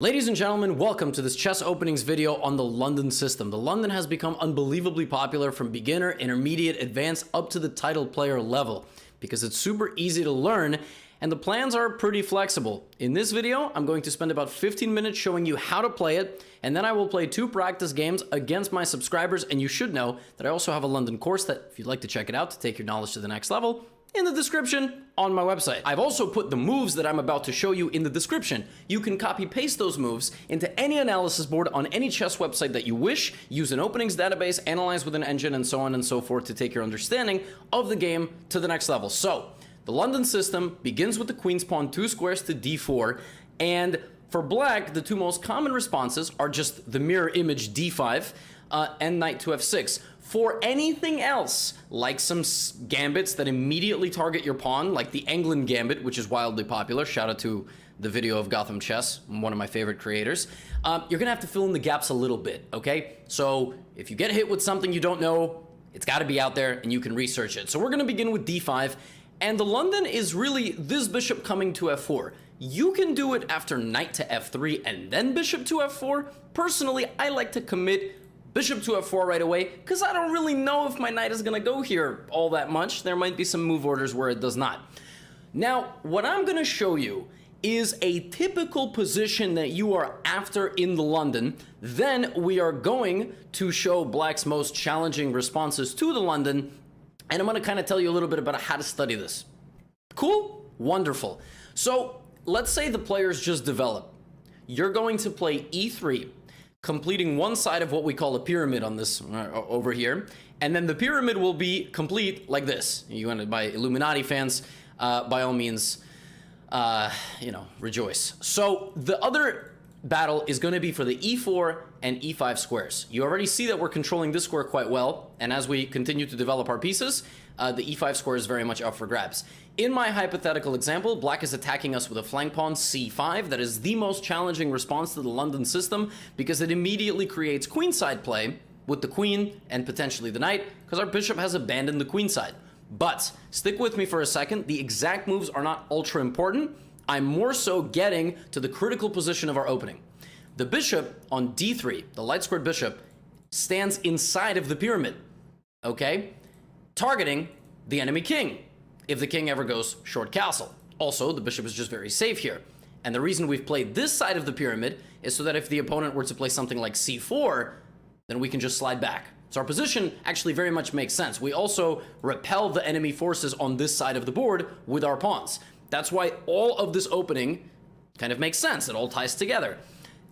Ladies and gentlemen, welcome to this chess openings video on the London system. The London has become unbelievably popular from beginner, intermediate, advanced, up to the title player level because it's super easy to learn and the plans are pretty flexible. In this video, I'm going to spend about 15 minutes showing you how to play it, and then I will play 2 practice games against my subscribers, and you should know that I also have a London course that, if you'd like to check it out to take your knowledge to the next level, in the description on my website. I've also put the moves that I'm about to show you in the description. You can copy paste those moves into any analysis board on any chess website that you wish, use an openings database, analyze with an engine, and so on and so forth to take your understanding of the game to the next level. So, the London system begins with the queen's pawn 2 squares to d4, and for black, the 2 most common responses are just the mirror image d5 and knight to f6. For anything else, like some gambits that immediately target your pawn, like the England gambit, which is wildly popular, shout out to the video of Gotham Chess, one of my favorite creators, you're gonna have to fill in the gaps a little bit, okay? So if you get hit with something you don't know, it's gotta be out there and you can research it. So we're gonna begin with d5, and the London is really this bishop coming to f4. You can do it after knight to f3 and then bishop to f4. Personally, I like to commit bishop to f4 right away, because I don't really know if my knight is going to go here all that much. There might be some move orders where it does not. Now, what I'm going to show you is a typical position that you are after in the London. Then we are going to show black's most challenging responses to the London, and I'm going to kind of tell you a little bit about how to study this. Cool? Wonderful. So let's say the players just develop. You're going to play e3, completing one side of what we call a pyramid on this over here, and then the pyramid will be complete like this. You want to, by Illuminati fans, by all means, rejoice. So the other battle is going to be for the e4 and e5 squares. You already see that we're controlling this square quite well, and as we continue to develop our pieces, the e5 square is very much up for grabs. In my hypothetical example, black is attacking us with a flank pawn c5. That is the most challenging response to the London system because it immediately creates queenside play with the queen and potentially the knight, because our bishop has abandoned the queenside. But stick with me for a second. The exact moves are not ultra important. I'm more so getting to the critical position of our opening. The bishop on d3, the light squared bishop, stands inside of the pyramid, okay? Targeting the enemy king if the king ever goes short castle. Also, the bishop is just very safe here. And the reason we've played this side of the pyramid is so that if the opponent were to play something like c4, then we can just slide back. So our position actually very much makes sense. We also repel the enemy forces on this side of the board with our pawns. That's why all of this opening kind of makes sense. It all ties together.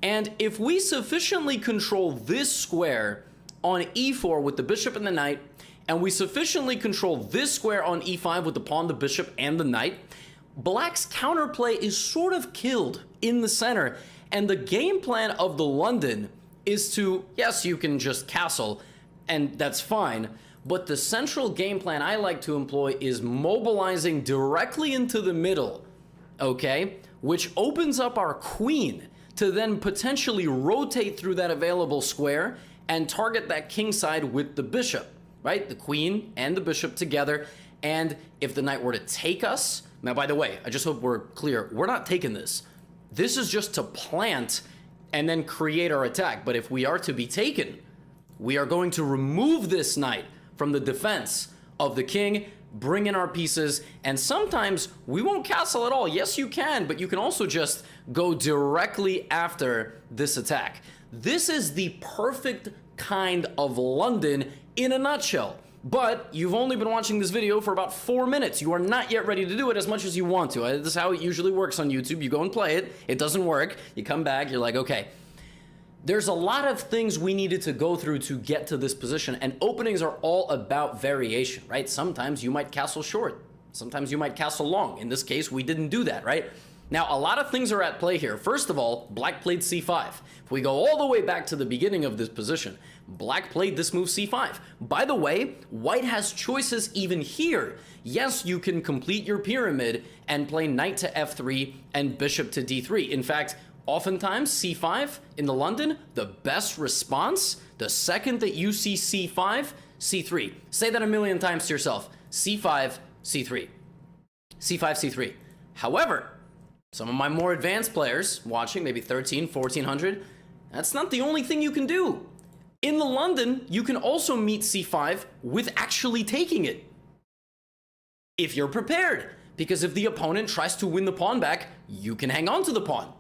And if we sufficiently control this square on e4 with the bishop and the knight, and we sufficiently control this square on e5 with the pawn, the bishop, and the knight, black's counterplay is sort of killed in the center. And the game plan of the London is to, yes, you can just castle, and that's fine, but the central game plan I like to employ is mobilizing directly into the middle, okay? Which opens up our queen to then potentially rotate through that available square and target that king side with the bishop, right? The queen and the bishop together. And if the knight were to take us, now by the way, I just hope we're clear, we're not taking this. This is just to plant and then create our attack. But if we are to be taken, we are going to remove this knight from the defense of the king, bring in our pieces, and sometimes we won't castle at all. Yes, you can, but you can also just go directly after this attack. This is the perfect kind of London in a nutshell. But you've only been watching this video for about 4 minutes. You are not yet ready to do it as much as you want to. This is how it usually works on YouTube. You go and play it, it doesn't work, you come back, you're like, okay. There's a lot of things we needed to go through to get to this position, and openings are all about variation, right? Sometimes you might castle short, sometimes you might castle long. In this case, we didn't do that, right? Now, a lot of things are at play here. First of all, black played c5. If we go all the way back to the beginning of this position, black played this move c5. By the way, white has choices even here. Yes, you can complete your pyramid and play knight to f3 and bishop to d3. In fact, oftentimes c5 in the London, the best response, the second that you see c5, c3. Say that a million times to yourself. c5, c3. c5, c3. However, Some of my more advanced players watching, maybe 13, 1400, that's not the only thing you can do. In the London, you can also meet c5 with actually taking it. If you're prepared, because if the opponent tries to win the pawn back, you can hang on to the pawn.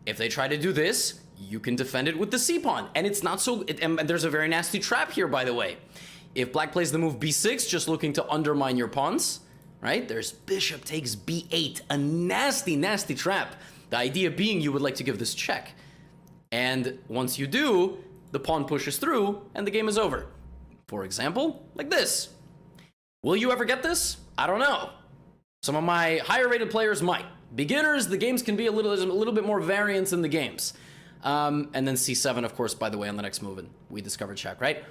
If they try to do this, you can defend it with the c-pawn. And it's not so, and there's a very nasty trap here, by the way. If black plays the move b6, just looking to undermine your pawns, right? There's bishop takes b8, a nasty, nasty trap. The idea being you would like to give this check. And once you do, the pawn pushes through and the game is over. For example, like this. Will you ever get this? I don't know. Some of my higher rated players might. Beginners, the games can be a little bit more variance in the games. And then c7, of course, by the way, on the next move, and we discovered check, right?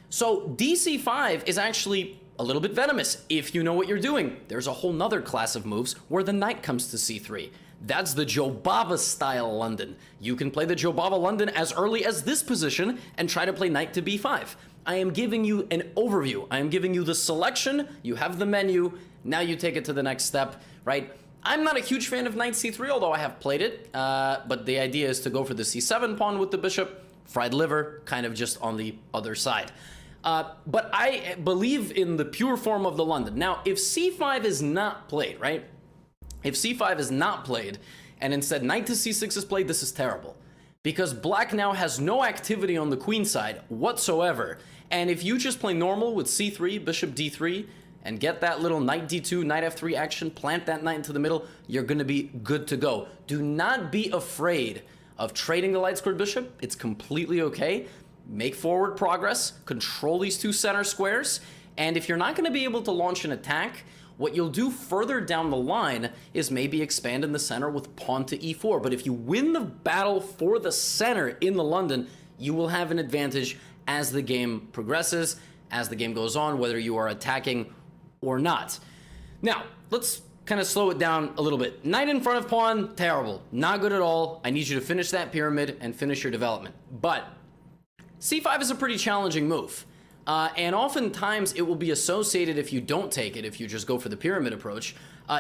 So dc5 is actually a little bit venomous if you know what you're doing. There's a whole nother class of moves where the knight comes to c3. That's the Jobava style London. You can play the Jobava London as early as this position and try to play knight to b5. I am giving you an overview. I am giving you the selection. You have the menu. Now you take it to the next step, right? I'm not a huge fan of knight c3, although I have played it. But the idea is to go for the c7 pawn with the bishop. Fried liver, kind of just on the other side. But I believe in the pure form of the London. Now, if c5 is not played, right? If c5 is not played, and instead knight to c6 is played, this is terrible. Because black now has no activity on the queen side whatsoever. And if you just play normal with c3, bishop d3, and get that little knight d2, knight f3 action, plant that knight into the middle, you're going to be good to go. Do not be afraid of trading the light squared bishop. It's completely okay. Make forward progress, control these two center squares, and if you're not going to be able to launch an attack, what you'll do further down the line is maybe expand in the center with pawn to e4. But if you win the battle for the center in the London, you will have an advantage as the game progresses, as the game goes on, whether you are attacking or not. Now, let's kind of slow it down a little bit. Knight in front of pawn, terrible. Not good at all. I need you to finish that pyramid and finish your development. But c5 is a pretty challenging move. And oftentimes it will be associated, if you don't take it, if you just go for the pyramid approach,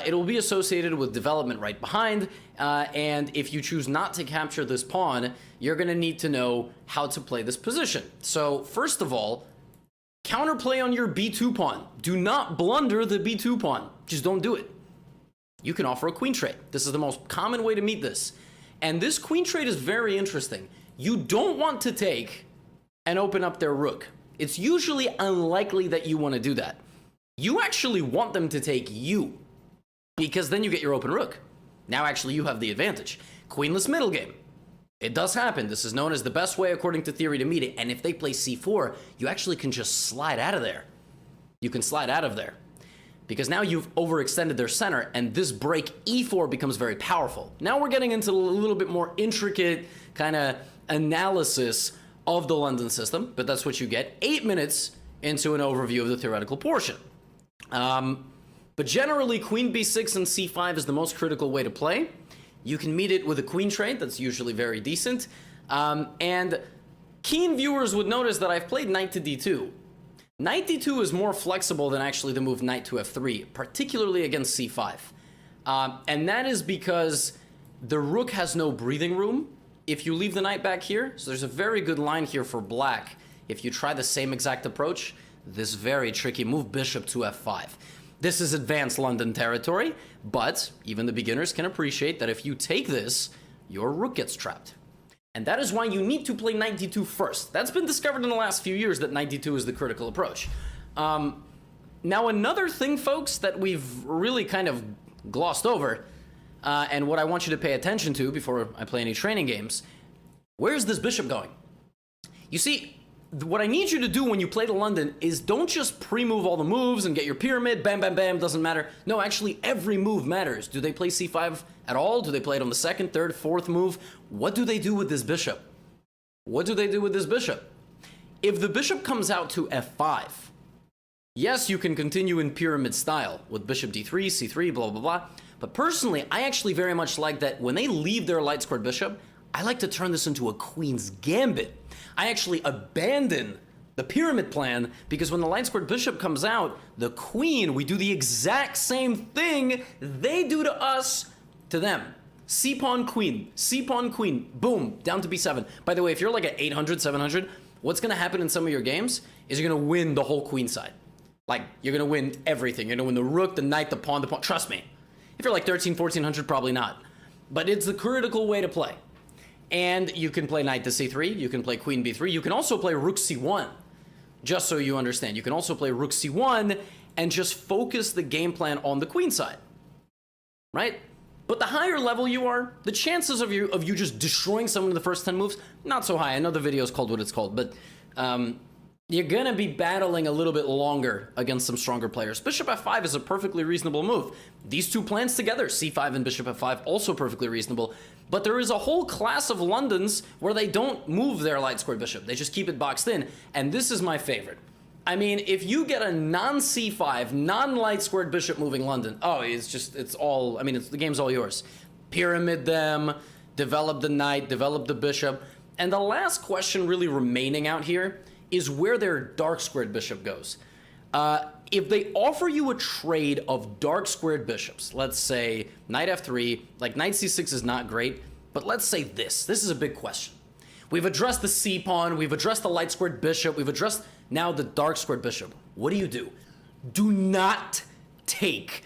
it will be associated with development right behind. And if you choose not to capture this pawn, you're going to need to know how to play this position. So first of all, counterplay on your b2 pawn. Do not blunder the b2 pawn. Just don't do it. You can offer a queen trade. This is the most common way to meet this. And this queen trade is very interesting. You don't want to take and open up their rook. It's usually unlikely that you want to do that. You actually want them to take you, because then you get your open rook. Now actually you have the advantage. Queenless middle game. It does happen. This is known as the best way according to theory to meet it. And if they play c4, you actually can just slide out of there. You can slide out of there. Because now you've overextended their center, and this break e4 becomes very powerful. Now we're getting into a little bit more intricate kind of analysis of the London system, but that's what you get 8 minutes into an overview of the theoretical portion. But generally, queen b6 and c5 is the most critical way to play. You can meet it with a queen trade, that's usually very decent. And keen viewers would notice that I've played knight to d2. Knight d2 is more flexible than actually the move knight to f3, particularly against c5. And that is because the rook has no breathing room if you leave the knight back here. So there's a very good line here for black. If you try the same exact approach, this very tricky move, bishop to f5. This is advanced London territory, but even the beginners can appreciate that if you take this, your rook gets trapped. And that is why you need to play knight d2 first. That's been discovered in the last few years, that knight d2 is the critical approach. Now another thing, folks, that we've really kind of glossed over, and what I want you to pay attention to before I play any training games, where's this bishop going? You see, what I need you to do when you play the London is don't just pre-move all the moves and get your pyramid, bam, bam, bam, doesn't matter. No, actually, every move matters. Do they play c5 at all? Do they play it on the second, third, fourth move? What do they do with this bishop? What do they do with this bishop? If the bishop comes out to f5, yes, you can continue in pyramid style with bishop d3, c3, blah, blah, blah. But personally, I actually very much like that when they leave their light squared bishop, I like to turn this into a queen's gambit. I actually abandon the pyramid plan because when the light squared bishop comes out, the queen, we do the exact same thing they do to us to them. C-pawn, queen, C-pawn, queen, boom, down to B7. By the way, if you're like at 800, 700, what's going to happen in some of your games is you're going to win the whole queen side. Like, you're going to win everything. You're going to win the rook, the knight, the pawn, Trust me. If you're like 13, 1400, probably not. But it's the critical way to play. And you can play knight to C3. You can play queen B3. You can also play rook C1. Just so you understand. You can also play rook C1 and just focus the game plan on the queen side. Right? But the higher level you are, the chances of you just destroying someone in the first 10 moves, not so high. I know the video is called what it's called, but you're going to be battling a little bit longer against some stronger players. Bishop F5 is a perfectly reasonable move. These two plans together, C5 and Bishop F5, also perfectly reasonable. But there is a whole class of Londons where they don't move their light squared bishop. They just keep it boxed in. And this is my favorite. I mean, if you get a non-C5, non-light squared bishop moving London, oh, the game's all yours. Pyramid them, develop the knight, develop the bishop. And the last question really remaining out here is where their dark squared bishop goes. If they offer you a trade of dark squared bishops, let's say knight F3, like knight C6 is not great, but let's say this is a big question. We've addressed the C-pawn, we've addressed the light squared bishop, we've addressed now the dark squared bishop. What do? Do not take.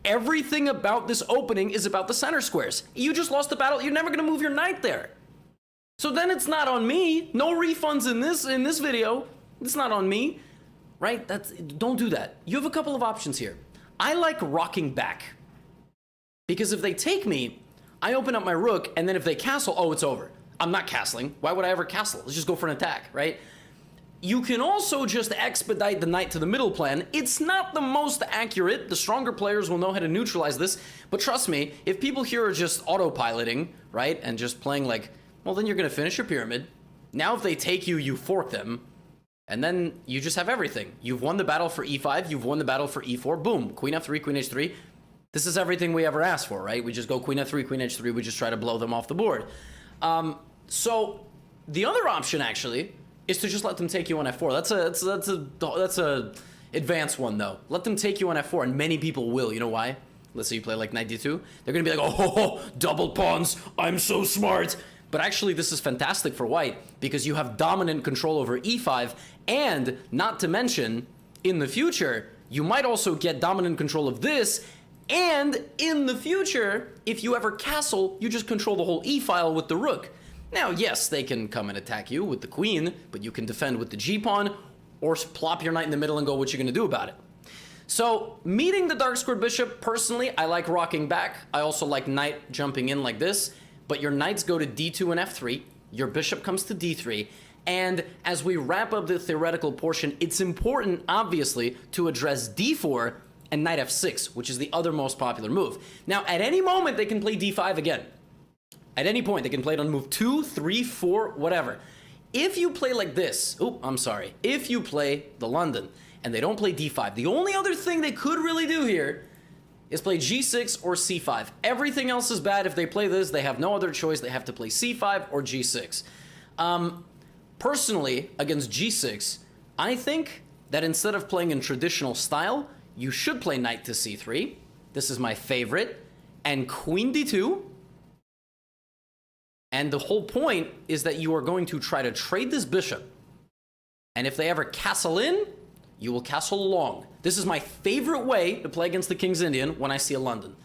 Everything about this opening is about the center squares. You just lost the battle, you're never gonna move your knight there. So then it's not on me. No refunds in this video. It's not on me, right? Don't do that. You have a couple of options here. I like rocking back. Because if they take me, I open up my rook, and then if they castle, oh, it's over. I'm not castling. Why would I ever castle? Let's just go for an attack, right? You can also just expedite the knight to the middle plan. It's not the most accurate. The stronger players will know how to neutralize this. But trust me, if people here are just autopiloting, right, and just playing like, well, then you're going to finish your pyramid. Now if they take you, you fork them. And then you just have everything. You've won the battle for E5. You've won the battle for E4. Boom. Queen F3, Queen H3. This is everything we ever asked for, right? We just go Queen F3, Queen H3. We just try to blow them off the board. So the other option actually is to just let them take you on F4. That's a advanced one though. Let them take you on F4, and many people will. You know why? Let's say you play like knight D2. They're gonna be like, oh, double pawns. I'm so smart. But actually, this is fantastic for white because you have dominant control over E5, and not to mention, in the future, you might also get dominant control of this. And in the future, if you ever castle, you just control the whole E-file with the rook. Now, yes, they can come and attack you with the queen, but you can defend with the G-pawn, or plop your knight in the middle and go, what you gonna do about it? So, meeting the dark squared bishop, personally, I like rocking back. I also like knight jumping in like this, but your knights go to D2 and F3, your bishop comes to D3, and as we wrap up the theoretical portion, it's important, obviously, to address D4 and knight F6, which is the other most popular move. Now, at any moment, they can play D5 again. At any point, they can play it on move 2, 3, 4, whatever. If you play like this, if you play the London, and they don't play D5, the only other thing they could really do here is play G6 or C5. Everything else is bad. If they play this, they have no other choice. They have to play C5 or G6. Personally, against G6, I think that instead of playing in traditional style, you should play knight to C3. This is my favorite. And queen D2. And the whole point is that you are going to try to trade this bishop. And if they ever castle in, you will castle long. This is my favorite way to play against the King's Indian when I see a London.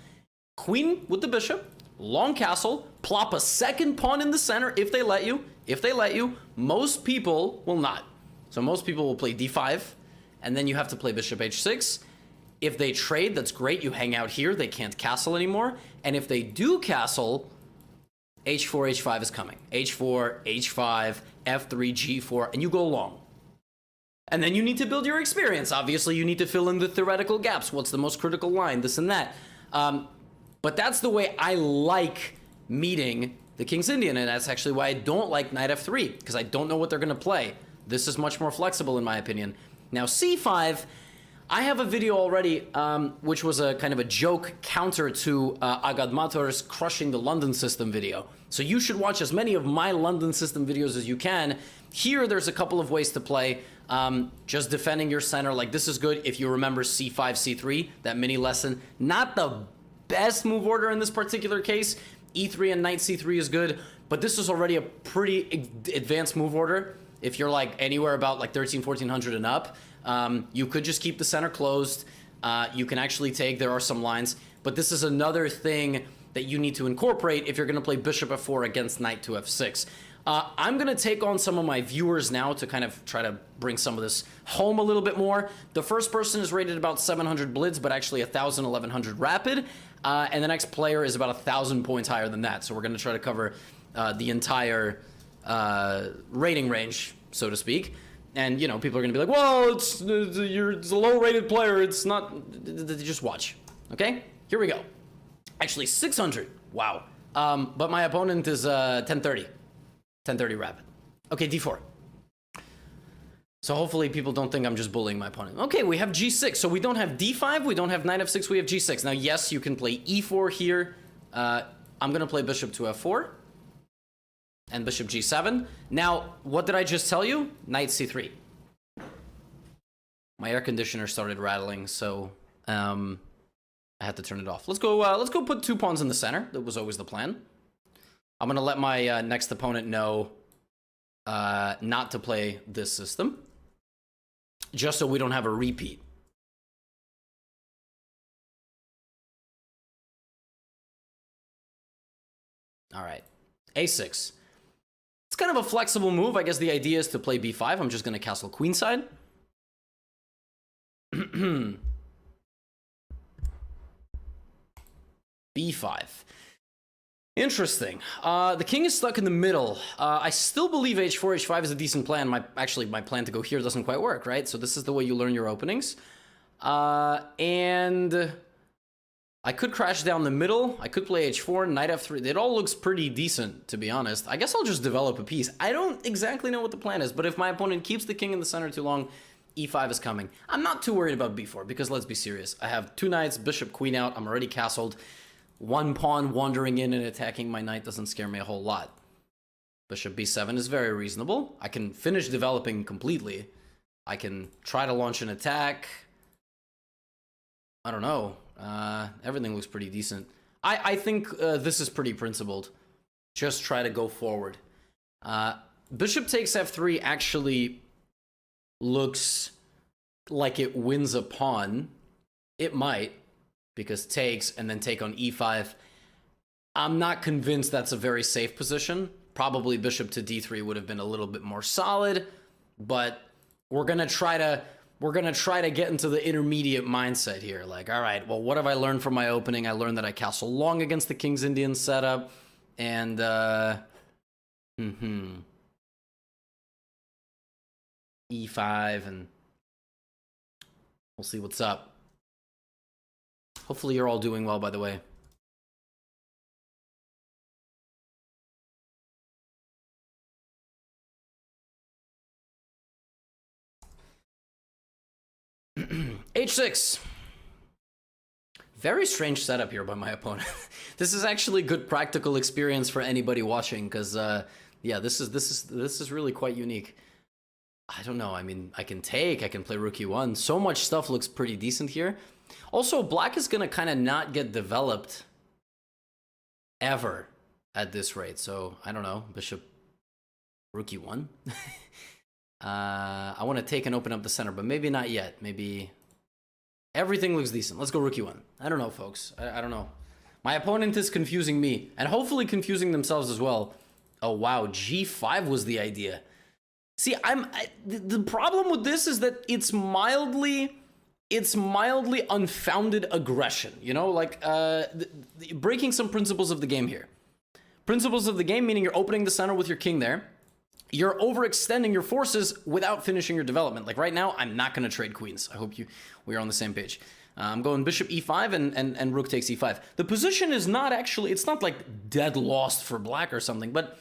Queen with the bishop, long castle, plop a second pawn in the center if they let you. If they let you, most people will not. So most people will play D5, and then you have to play bishop H6. If they trade, that's great. You hang out here. They can't castle anymore. And if they do castle, H4, H5 is coming. H4, H5, F3, G4, and you go long. And then you need to build your experience. Obviously, you need to fill in the theoretical gaps. What's the most critical line? This and that. But that's the way I like meeting the King's Indian, and that's actually why I don't like knight F3, because I don't know what they're going to play. This is much more flexible, in my opinion. Now, C5, I have a video already, which was a kind of a joke counter to Agad Mator's Crushing the London System video. So you should watch as many of my London System videos as you can. Here, there's a couple of ways to play. Just defending your center, like this is good if you remember C5, C3, that mini lesson. Not the best move order in this particular case. E3 and knight c3 is good, but this is already a pretty advanced move order. If you're like anywhere about like 1400 and up, you could just keep the center closed. You can actually take, there are some lines, but this is another thing that you need to incorporate if you're going to play bishop f4 against knight to f6. I'm going to take on some of my viewers now to kind of try to bring some of this home a little bit more. The first person is rated about 700 blitz, but actually 1,000, 1,100 rapid. And the next player is about 1,000 points higher than that. So we're going to try to cover the entire rating range, so to speak. And, you know, people are going to be like, well, it's a low-rated player. It's not... Just watch. Okay? Here we go. Actually, 600. Wow. But my opponent is 1030. 1030 rapid. Okay, d4. So hopefully people don't think I'm just bullying my opponent. Okay, we have g6. So we don't have d5. We don't have knight f6. We have g6. Now, yes, you can play e4 here. I'm going to play bishop to f4. And bishop g7. Now, what did I just tell you? Knight c3. My air conditioner started rattling, so I had to turn it off. Let's go put 2 pawns in the center. That was always the plan. I'm going to let my next opponent know not to play this system, just so we don't have a repeat. All right, a6. It's kind of a flexible move. I guess the idea is to play b5. I'm just going to castle queenside. b5. Interesting. The king is stuck in the middle. I still believe h4, h5 is a decent plan. My plan to go here doesn't quite work, right? So this is the way you learn your openings. And I could crash down the middle. I could play h4, knight f3. It all looks pretty decent, to be honest. I guess I'll just develop a piece. I don't exactly know what the plan is, but if my opponent keeps the king in the center too long, e5 is coming. I'm not too worried about b4, because let's be serious. I have 2 knights, bishop, queen out. I'm already castled. 1 pawn wandering in and attacking my knight doesn't scare me a whole lot. Bishop b7 is very reasonable. I can finish developing completely. I can try to launch an attack. I don't know. Everything looks pretty decent. I think this is pretty principled. Just try to go forward. Bishop takes f3 actually looks like it wins a pawn. It might, because takes and then take on e5. I'm not convinced that's a very safe position. Probably bishop to d3 would have been a little bit more solid, but we're gonna try to get into the intermediate mindset here. Like, all right, well, what have I learned from my opening? I learned that I castle long against the King's Indian setup, and e5, and we'll see what's up. Hopefully you're all doing well, by the way. h6. Very strange setup here by my opponent. This is actually good practical experience for anybody watching, because yeah, this is really quite unique. I don't know. I mean, I can play rook e1. So much stuff looks pretty decent here. Also, black is gonna kind of not get developed ever at this rate. So I don't know. Bishop rook e1. I want to take and open up the center, but maybe not yet. Maybe everything looks decent. Let's go rook e1. I don't know, folks. I don't know. My opponent is confusing me, and hopefully confusing themselves as well. Oh wow, g5 was the idea. See, the problem with this is that it's mildly unfounded aggression. You know, like breaking some principles of the game here. Principles of the game meaning you're opening the center with your king there. You're overextending your forces without finishing your development. Like right now, I'm not going to trade queens. I hope we're on the same page. I'm going bishop e5 and rook takes e5. The position is not actually, it's not like dead lost for black or something, but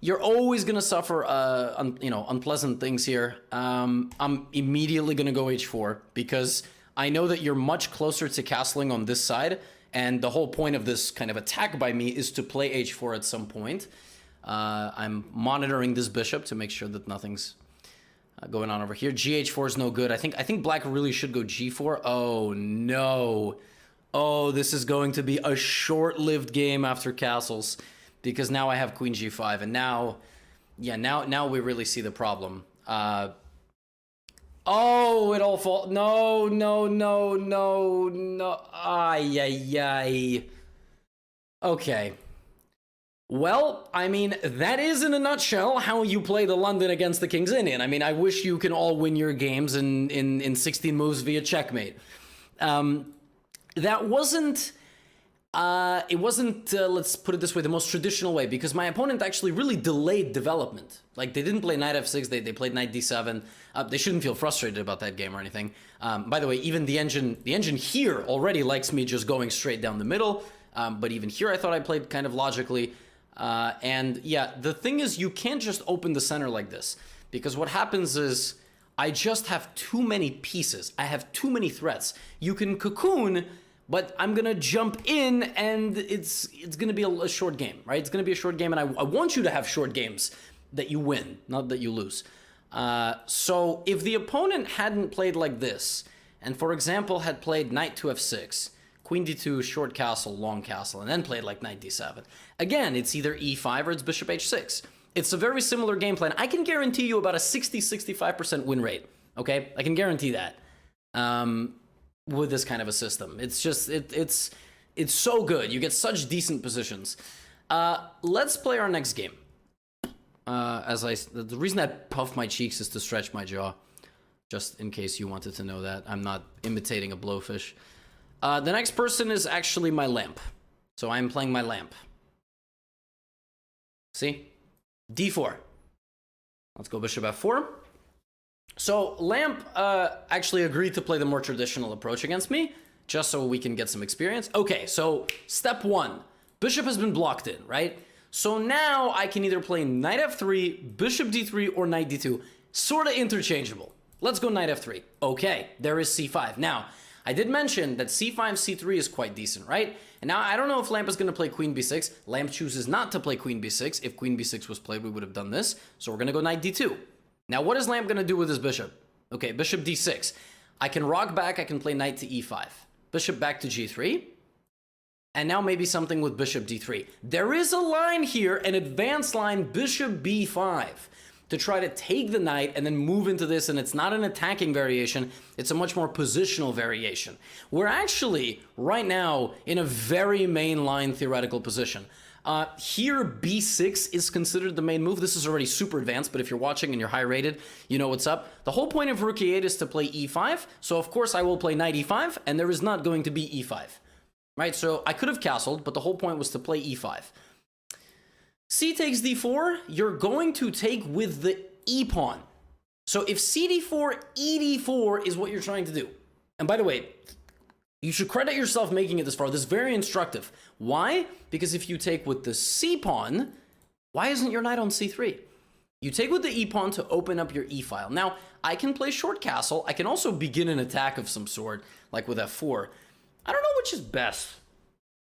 you're always going to suffer unpleasant things here. I'm immediately going to go h4 because I know that you're much closer to castling on this side, and the whole point of this kind of attack by me is to play h4 at some point. I'm monitoring this bishop to make sure that nothing's going on over here. Gh4 is no good. I think black really should go g4. Oh no. Oh, this is going to be a short-lived game after castles, because now I have queen g5, and now, yeah, now we really see the problem. Oh, it all falls. No. Ay, ay, ay. Okay. Well, I mean, that is in a nutshell how you play the London against the King's Indian. I mean, I wish you can all win your games in 16 moves via checkmate. That wasn't... it wasn't, let's put it this way, the most traditional way, because my opponent actually really delayed development. Like, they didn't play knight f6, they played knight d7. They shouldn't feel frustrated about that game or anything. By the way, even the engine here already likes me just going straight down the middle, but even here I thought I played kind of logically. And yeah, the thing is, you can't just open the center like this, because what happens is I just have too many pieces. I have too many threats. You can cocoon, but I'm gonna jump in, and it's gonna be a short game, right? It's gonna be a short game, and I want you to have short games that you win, not that you lose. So if the opponent hadn't played like this, and for example had played knight to f6, queen d2, short castle, long castle, and then played like knight d7, again, it's either e5 or it's bishop h6. It's a very similar game plan. I can guarantee you about a 60-65% win rate, okay? I can guarantee that. With this kind of a system. It's just, it's so good. You get such decent positions. Let's play our next game. The reason I puff my cheeks is to stretch my jaw, just in case you wanted to know that. I'm not imitating a blowfish. The next person is actually my lamp. So I'm playing my lamp. See? d4. Let's go bishop f4. So Lamp actually agreed to play the more traditional approach against me, just so we can get some experience. Okay, so step one, bishop has been blocked in, right? So now I can either play knight f3, bishop d3, or knight d2, sort of interchangeable. Let's go knight f3. Okay, there is c5. Now, I did mention that c5, c3 is quite decent, right? And now I don't know if Lamp is going to play queen b6. Lamp chooses not to play queen b6. If queen b6 was played, we would have done this. So we're going to go knight d2. Now, what is Lamp going to do with his bishop? Okay, bishop d6. I can rock back, I can play knight to e5. Bishop back to g3. And now maybe something with bishop d3. There is a line here, an advanced line, bishop b5, to try to take the knight and then move into this, and it's not an attacking variation, it's a much more positional variation. We're actually, right now, in a very mainline theoretical position. Here, b6 is considered the main move. This is already super advanced, but if you're watching and you're high rated, you know what's up. The whole point of rook e8 is to play e5, so of course I will play knight e5, and there is not going to be e5. Right, so I could have castled, but the whole point was to play e5. C takes d4, you're going to take with the e-pawn. So if cd4, ed4 is what you're trying to do. And by the way, you should credit yourself making it this far. This is very instructive. Why? Because if you take with the c-pawn, why isn't your knight on c3? You take with the e-pawn to open up your e-file. Now, I can play short castle. I can also begin an attack of some sort, like with f4. I don't know which is best.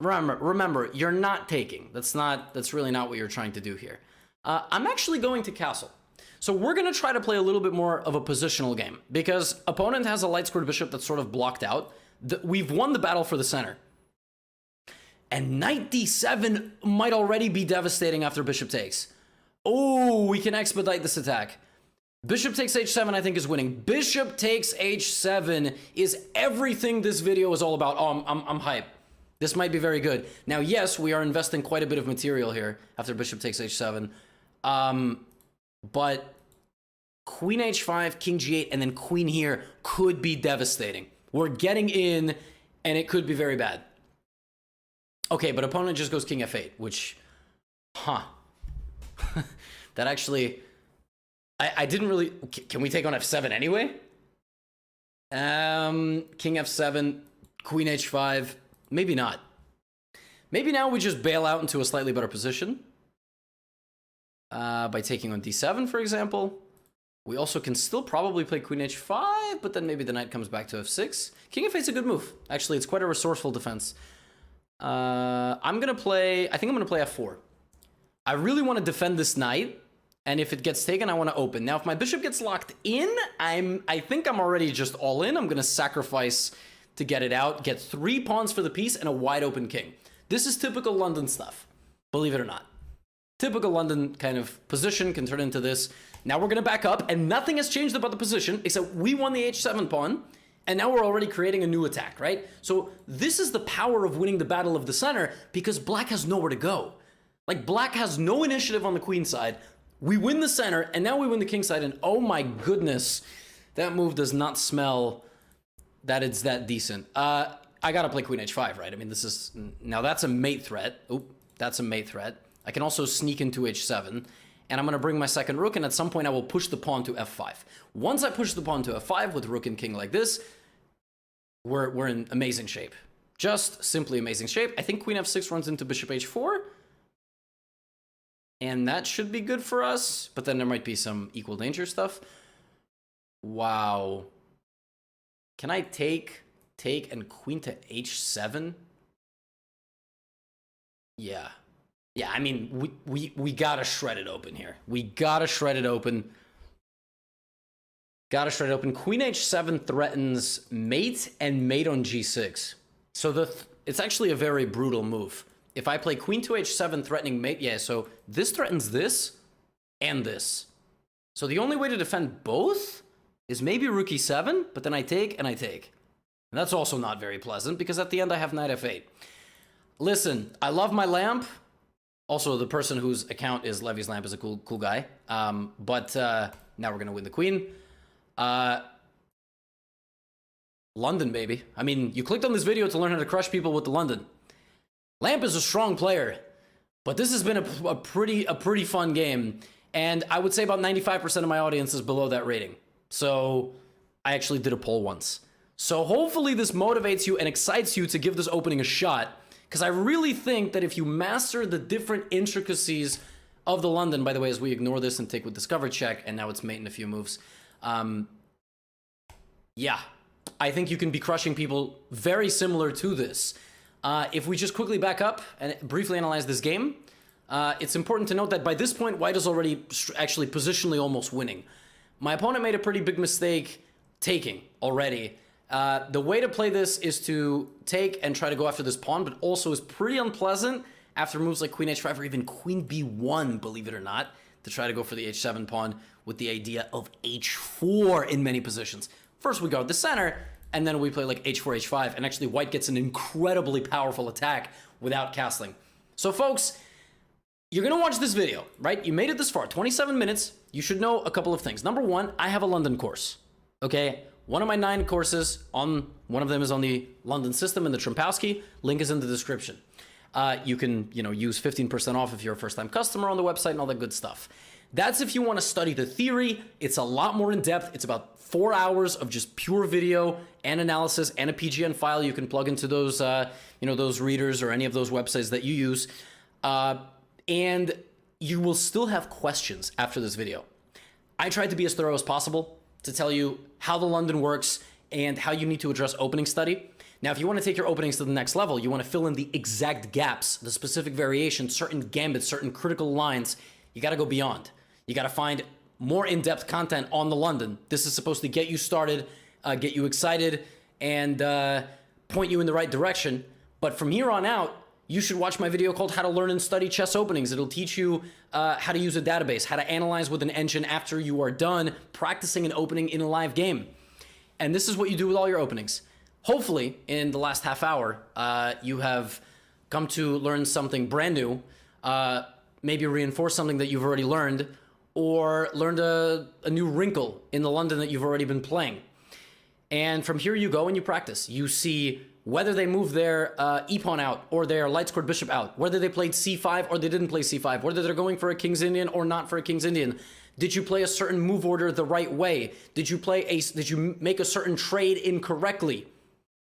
Remember, you're not taking. That's really not what you're trying to do here. I'm actually going to castle. So we're going to try to play a little bit more of a positional game, because opponent has a light squared bishop that's sort of blocked out. We've won the battle for the center. And knight d7 might already be devastating after bishop takes. Oh, we can expedite this attack. Bishop takes h7, I think, is winning. Bishop takes h7 is everything this video is all about. Oh, I'm hype. This might be very good. Now, yes, we are investing quite a bit of material here after bishop takes h7. But queen h5, king g8, and then queen here could be devastating. We're getting in, and it could be very bad. Okay, but opponent just goes king f8, which... Huh. That actually... I didn't really... Can we take on f7 anyway? King f7, queen h5... Maybe not. Maybe now we just bail out into a slightly better position. By taking on d7, for example. We also can still probably play queen h5, but then maybe the knight comes back to f6. King f8 is a good move. Actually, it's quite a resourceful defense. I think I'm gonna play f4. I really want to defend this knight, and if it gets taken, I want to open. Now, if my bishop gets locked in, I think I'm already just all in. I'm gonna sacrifice to get it out, get 3 pawns for the piece, and a wide open king. This is typical London stuff, believe it or not. Typical London kind of position can turn into this. Now we're going to back up, and nothing has changed about the position, except we won the h7 pawn, and now we're already creating a new attack, right? So this is the power of winning the battle of the center, because black has nowhere to go. Like, black has no initiative on the queen side. We win the center, and now we win the king side, and oh my goodness, that move does not smell that it's that decent. I gotta play queen h5, right? I mean, this is... Now that's a mate threat. Oop, that's a mate threat. I can also sneak into h7, and I'm gonna bring my second rook, and at some point I will push the pawn to f5. Once I push the pawn to f5 with rook and king like this, we're in amazing shape. Just simply amazing shape. I think queen f6 runs into bishop h4, and that should be good for us, but then there might be some equal danger stuff. Wow. Can I take, and queen to h7? Yeah. Yeah, I mean, we gotta shred it open here. We gotta shred it open. Gotta shred it open. Queen h7 threatens mate and mate on g6. So it's actually a very brutal move. If I play queen to h7 threatening mate, yeah, so this threatens this and this. So the only way to defend both is maybe rook e7, but then I take and I take. And that's also not very pleasant, because at the end I have knight f8. Listen, I love my lamp. Also, the person whose account is Levy's Lamp is a cool guy. But now we're going to win the queen. London, baby. I mean, you clicked on this video to learn how to crush people with the London. Lamp is a strong player, but this has been a pretty fun game. And I would say about 95% of my audience is below that rating. So I actually did a poll once. So hopefully this motivates you and excites you to give this opening a shot. Because I really think that if you master the different intricacies of the London, by the way, as we ignore this and take with discover check, and now it's mate in a few moves. Yeah, I think you can be crushing people very similar to this. If we just quickly back up and briefly analyze this game, it's important to note that by this point, white is already actually positionally almost winning. My opponent made a pretty big mistake taking already. The way to play this is to take and try to go after this pawn, but also is pretty unpleasant after moves like queen h5 or even queen b1, believe it or not, to try to go for the h7 pawn with the idea of h4 in many positions. First we guard the center, and then we play like h4, h5, and actually white gets an incredibly powerful attack without castling. So folks, you're gonna watch this video, right? You made it this far, 27 minutes. You should know a couple of things. Number one, I have a London course, okay? One of my 9 courses, one of them is on the London system in the Trempowski. Link is in the description. You can, use 15% off if you're a first-time customer on the website and all that good stuff. That's if you want to study the theory. It's a lot more in depth. It's about 4 hours of just pure video and analysis and a PGN file you can plug into those, those readers or any of those websites that you use. And you will still have questions after this video. I tried to be as thorough as possible to tell you how the London works and how you need to address opening study. Now, if you want to take your openings to the next level, you want to fill in the exact gaps, the specific variations, certain gambits, certain critical lines, you got to go beyond. You got to find more in-depth content on the London. This is supposed to get you started, get you excited, and point you in the right direction. But from here on out, you should watch my video called How to Learn and Study Chess Openings. It'll teach you how to use a database, how to analyze with an engine after you are done practicing an opening in a live game. And this is what you do with all your openings. Hopefully, in the last half hour, you have come to learn something brand new, maybe reinforce something that you've already learned, or learned a new wrinkle in the London that you've already been playing. And from here you go and you practice. You see whether they move their e-pawn out or their light-scored bishop out, whether they played c5 or they didn't play c5, whether they're going for a King's Indian or not for a King's Indian. Did you play a certain move order the right way? Did you make a certain trade incorrectly?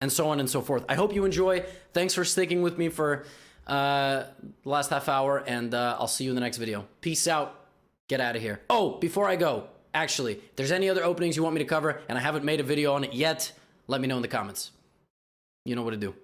And so on and so forth. I hope you enjoy. Thanks for sticking with me for the last half hour, and I'll see you in the next video. Peace out. Get out of here. Oh, before I go, actually, if there's any other openings you want me to cover and I haven't made a video on it yet, let me know in the comments. You know what to do.